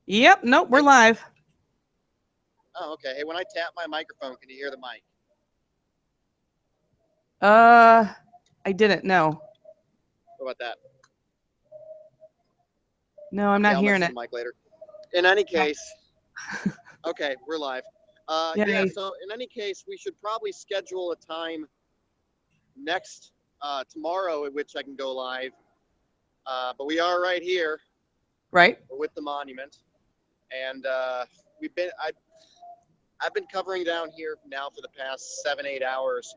Yep. Nope. We're live. Oh, okay. Hey, when I tap my microphone, can you hear the mic? I didn't. No. What about that? No, I'm Okay, not I'll hearing message it. the mic later. In any case, okay, we're live. Yeah. Yay. So in any case, we should probably schedule a time next tomorrow at which I can go live. But we are right here. Right. We're with the monument, and I've been covering down here now for the past 7-8 hours,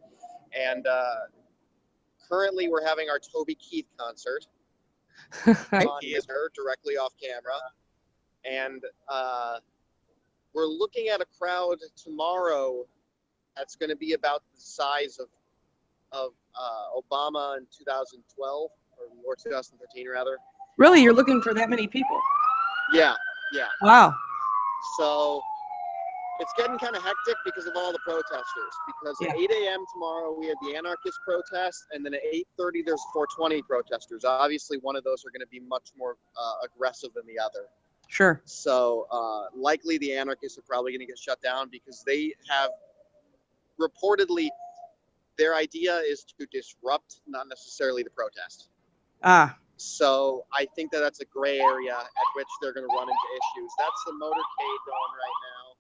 and currently we're having our Toby Keith concert. Right. Directly off camera, and we're looking at a crowd tomorrow that's going to be about the size of Obama in 2012 or 2013 rather. Really, you're looking for that many people? Yeah. Wow. So it's getting kind of hectic because of all the protesters. Because at 8 a.m. tomorrow we have the anarchist protest, and then at 8:30 there's 420 protesters. Obviously, one of those are going to be much more aggressive than the other. Sure. So likely the anarchists are probably going to get shut down because they have reportedly their idea is to disrupt, not necessarily the protest. So I think that's a gray area at which they're going to run into issues. That's the motorcade going right now.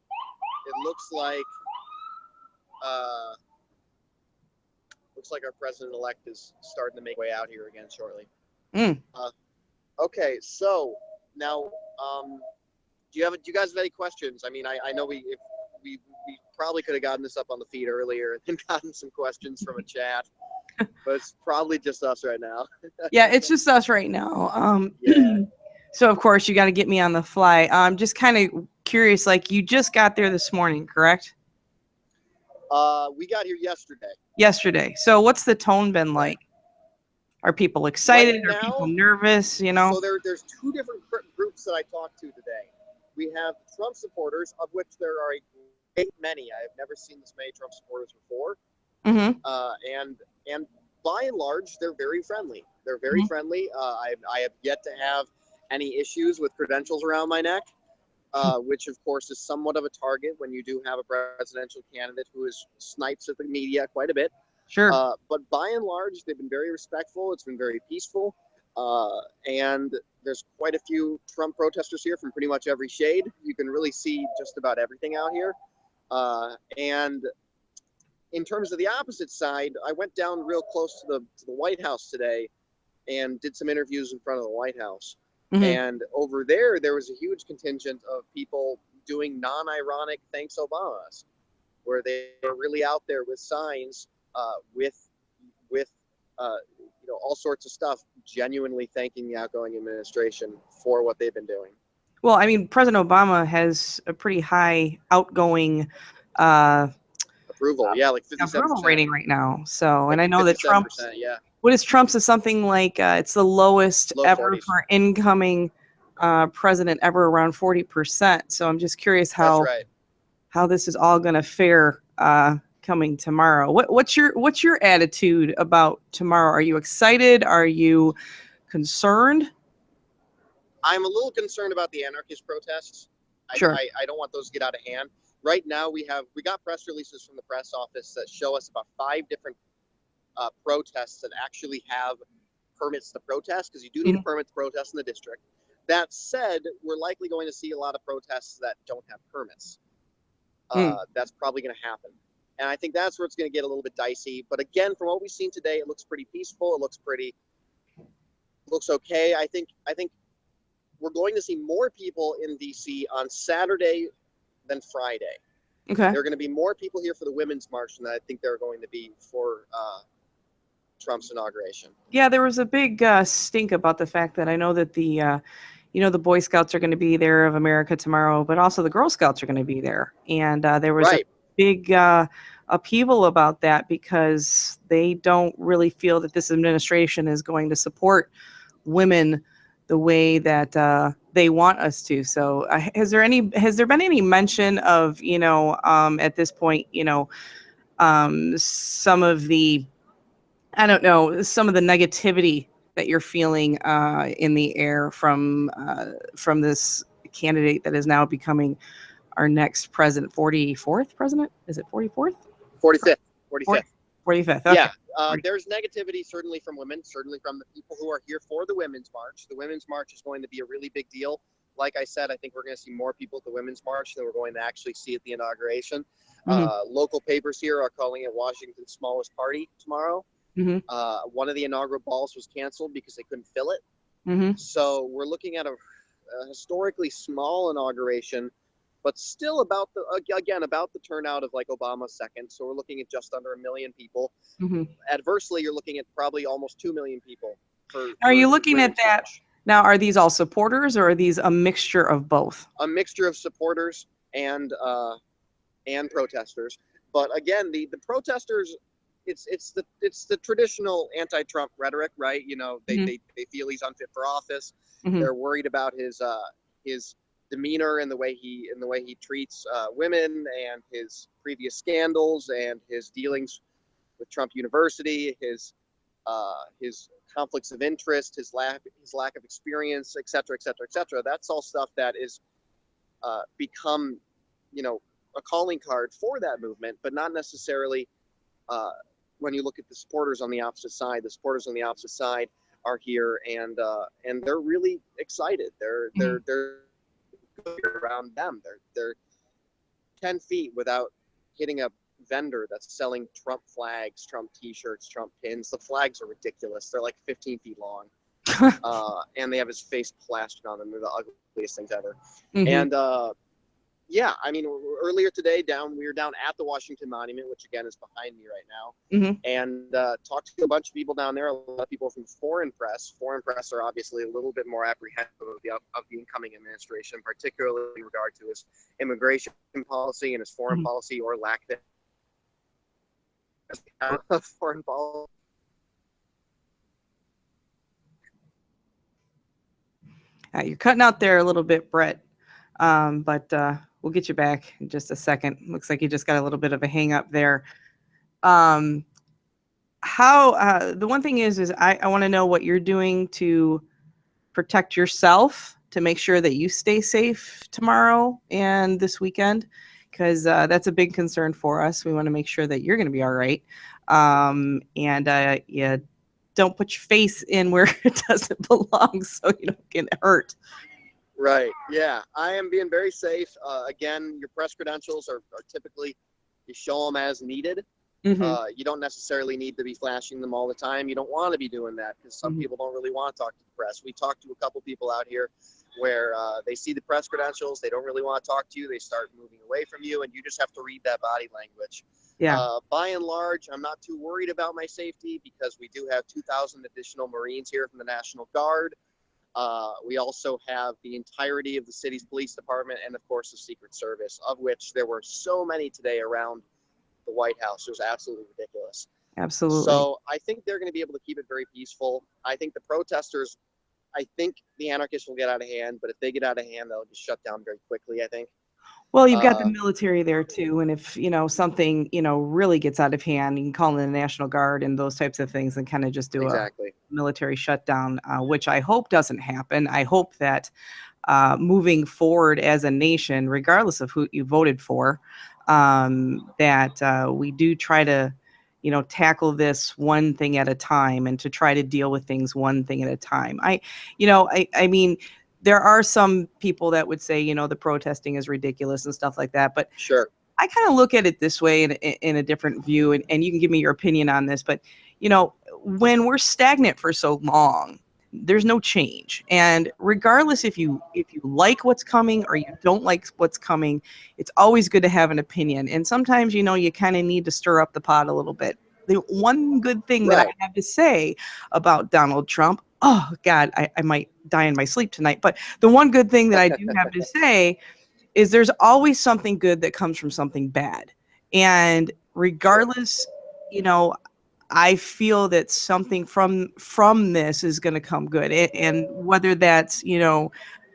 It looks like our president-elect is starting to make way out here again shortly. Okay, so now, do you guys have any questions? I mean, I know we probably could have gotten this up on the feed earlier and gotten some questions from a chat, but it's probably just us right now. Yeah, it's just us right now. So of course you got to get me on the fly. I'm just kind of curious. Like, you just got there this morning, correct? We got here yesterday. Yesterday. So what's the tone been like? Are people excited? Are people nervous? You know? So there's two different groups that I talked to today. We have Trump supporters, of which there are a great many. I have never seen this many Trump supporters before. And by and large, they're very friendly. They're very friendly. I have yet to have any issues with credentials around my neck, which of course is somewhat of a target when you do have a presidential candidate who snipes at the media quite a bit. Sure. But by and large, they've been very respectful. It's been very peaceful. And there's quite a few Trump protesters here from pretty much every shade. You can really see just about everything out here. And in terms of the opposite side, I went down real close to the White House today and did some interviews in front of the White House. And over there was a huge contingent of people doing non-ironic thanks Obamas, where they are really out there with signs with all sorts of stuff, genuinely thanking the outgoing administration for what they've been doing. Well, I mean, President Obama has a pretty high outgoing approval, like 57% approval rating right now. So, like, and I know that Trump's, what is Trump's is something like it's the lowest ever 40s. for incoming president ever, around 40%. So I'm just curious how this is all going to fare coming tomorrow. What's your attitude about tomorrow? Are you excited? Are you concerned? I'm a little concerned about the anarchist protests. Sure. I don't want those to get out of hand. Right now, we got press releases from the press office that show us about 5 different protests that actually have permits to protest, because you do need a permit to protest in the district. That said, we're likely going to see a lot of protests that don't have permits. That's probably going to happen. And I think that's where it's going to get a little bit dicey. But again, from what we've seen today, it looks pretty peaceful. It looks okay. I think we're going to see more people in DC on Saturday than Friday. Okay. There are going to be more people here for the Women's March than I think there are going to be for Trump's inauguration. Yeah, there was a big stink about the fact that I know that the Boy Scouts are going to be there of America tomorrow, but also the Girl Scouts are going to be there. And there was a big upheaval about that because they don't really feel that this administration is going to support women the way that they want us to. So has there been any mention of, at this point, some of the, I don't know, some of the negativity that you're feeling in the air from this candidate that is now becoming our next president, 44th president. Is it 44th? 45th. 45th. 45th. Okay. Yeah. There's negativity certainly from women, certainly from the people who are here for the Women's March. The Women's March is going to be a really big deal. Like I said, I think we're going to see more people at the Women's March than we're going to actually see at the inauguration. Local papers here are calling it Washington's smallest party tomorrow. One of the inaugural balls was canceled because they couldn't fill it. So we're looking at a historically small inauguration, but still about the turnout of like Obama's second. So we're looking at just under 1 million people. Adversely, you're looking at probably almost 2 million people. Are you looking at that? March. Now, are these all supporters, or are these a mixture of both? A mixture of supporters and protesters. But again, the protesters, it's the traditional anti-Trump rhetoric, right? You know, they feel he's unfit for office. They're worried about his demeanor and the way he treats women, and his previous scandals, and his dealings with Trump University, his conflicts of interest, his lack of experience, et cetera, et cetera, et cetera. That's all stuff that is become, you know, a calling card for that movement, but not necessarily when you look at the supporters on the opposite side. The supporters on the opposite side are here, and they're really excited. They're around them. They're 10 feet without hitting a vendor that's selling Trump flags, Trump t-shirts, Trump pins. The flags are ridiculous. They're like 15 feet long. And they have his face plastered on them. They're the ugliest things ever. And yeah, I mean, earlier today we were down at the Washington Monument, which again is behind me right now, and talked to a bunch of people down there. A lot of people from foreign press. Foreign press are obviously a little bit more apprehensive of the incoming administration, particularly in regard to his immigration policy and his foreign policy, or lack of foreign policy. You're cutting out there a little bit, Brett, but we'll get you back in just a second. Looks like you just got a little bit of a hang up there. The one thing is I want to know what you're doing to protect yourself, to make sure that you stay safe tomorrow and this weekend, because that's a big concern for us. We want to make sure that you're going to be all right. Yeah, don't put your face in where it doesn't belong so you don't get hurt. Right. Yeah, I am being very safe. Again, your press credentials are typically, you show them as needed. You don't necessarily need to be flashing them all the time. You don't want to be doing that, because some people don't really want to talk to the press. We talked to a couple people out here where they see the press credentials, they don't really want to talk to you, they start moving away from you, and you just have to read that body language. Yeah. By and large, I'm not too worried about my safety, because we do have 2,000 additional Marines here from the National Guard. We also have the entirety of the city's police department, and of course the Secret Service, of which there were so many today around the White House. It was absolutely ridiculous. Absolutely. So I think they're going to be able to keep it very peaceful. I think the protesters, I think the anarchists will get out of hand, but if they get out of hand, they'll just shut down very quickly, I think. Well, you've got the military there too, and if something really gets out of hand, you can call in the National Guard and those types of things, and kind of just do a military shutdown, which I hope doesn't happen. I hope that moving forward as a nation, regardless of who you voted for, that we do try to tackle this one thing at a time, and to try to deal with things one thing at a time. I mean, there are some people that would say, the protesting is ridiculous and stuff like that. But sure, I kind of look at it this way in a different view, and you can give me your opinion on this. But, when we're stagnant for so long, there's no change. And regardless if you like what's coming or you don't like what's coming, it's always good to have an opinion. And sometimes, you kind of need to stir up the pot a little bit. The one good thing that I have to say about Donald Trump, oh God, I might die in my sleep tonight. But the one good thing that I do have to say is there's always something good that comes from something bad. And regardless, I feel that something from this is going to come good. And whether that's,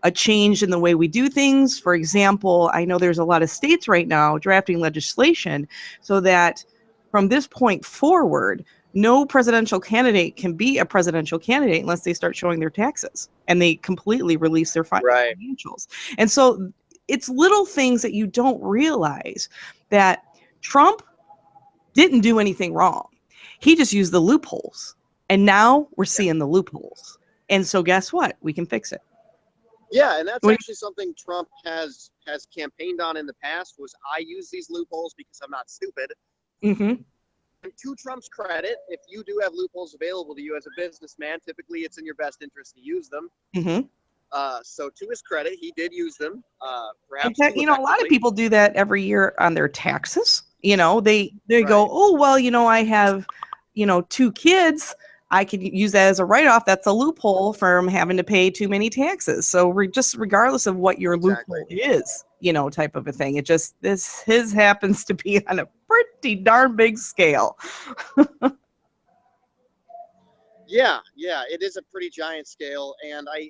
a change in the way we do things. For example, I know there's a lot of states right now drafting legislation so that from this point forward, no presidential candidate can be a presidential candidate unless they start showing their taxes and they completely release their financials. And so it's little things that you don't realize that Trump didn't do anything wrong. He just used the loopholes. And now we're seeing the loopholes. And so guess what? We can fix it. Yeah, and that's actually something Trump has campaigned on in the past, was I use these loopholes because I'm not stupid. Mm-hmm. And to Trump's credit, if you do have loopholes available to you as a businessman, typically it's in your best interest to use them. Mm-hmm. So to his credit, he did use them. Perhaps a lot of people do that every year on their taxes. They go, oh, well, I have, 2 kids. I could use that as a write-off. That's a loophole from having to pay too many taxes. So just regardless of what your loophole is, type of a thing. It just, his happens to be on a pretty darn big scale. Yeah, it is a pretty giant scale. And I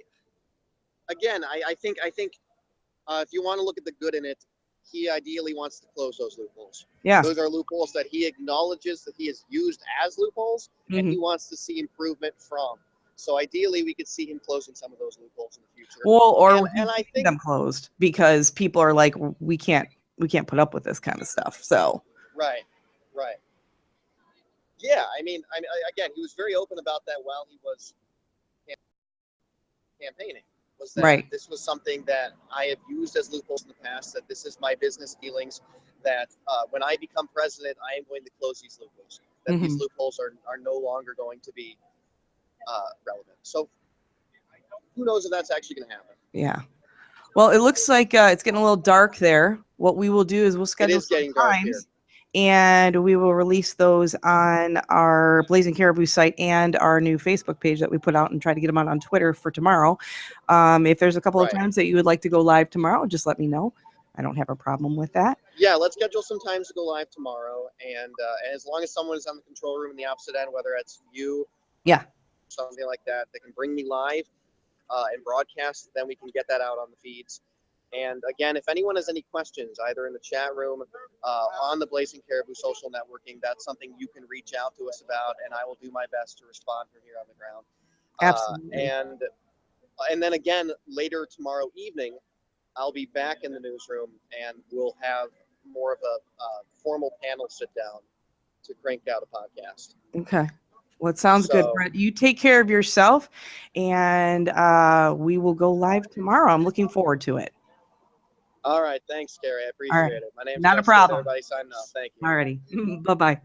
think if you want to look at the good in it, he ideally wants to close those loopholes. Yeah. Those are loopholes that he acknowledges that he has used as loopholes, Mm-hmm. and he wants to see improvement from. So ideally, we could see him closing some of those loopholes in the future. Well, or and I think them closed because people are like, we can't put up with this kind of stuff. So right. Yeah, I mean, again, he was very open about that while he was campaigning. Was that this was something that I have used as loopholes in the past, that this is my business dealings, that when I become president, I am going to close these loopholes, that mm-hmm. these loopholes are no longer going to be relevant. So who knows if that's actually going to happen. Yeah. Well, it looks like it's getting a little dark there. What we will do is we'll schedule some times, and we will release those on our Blazing Caribou site and our new Facebook page that we put out, and try to get them on Twitter for tomorrow. If there's a couple of times that you would like to go live tomorrow, just let me know. I don't have a problem with that. Yeah, let's schedule some times to go live tomorrow, and as long as someone is on the control room in the opposite end, whether it's you, something like that, that can bring me live and broadcast, then we can get that out on the feeds. And again, if anyone has any questions, either in the chat room, on the Blazing Caribou social networking, that's something you can reach out to us about, and I will do my best to respond from here on the ground. Absolutely. And then again, later tomorrow evening, I'll be back in the newsroom, and we'll have more of a formal panel sit down to crank out a podcast. Okay. Well, it sounds good, Brett. You take care of yourself, and we will go live tomorrow. I'm looking forward to it. All right. Thanks, Carrie. I appreciate it. My name's Not a problem. Everybody signing off. Thank you. All righty. Bye-bye.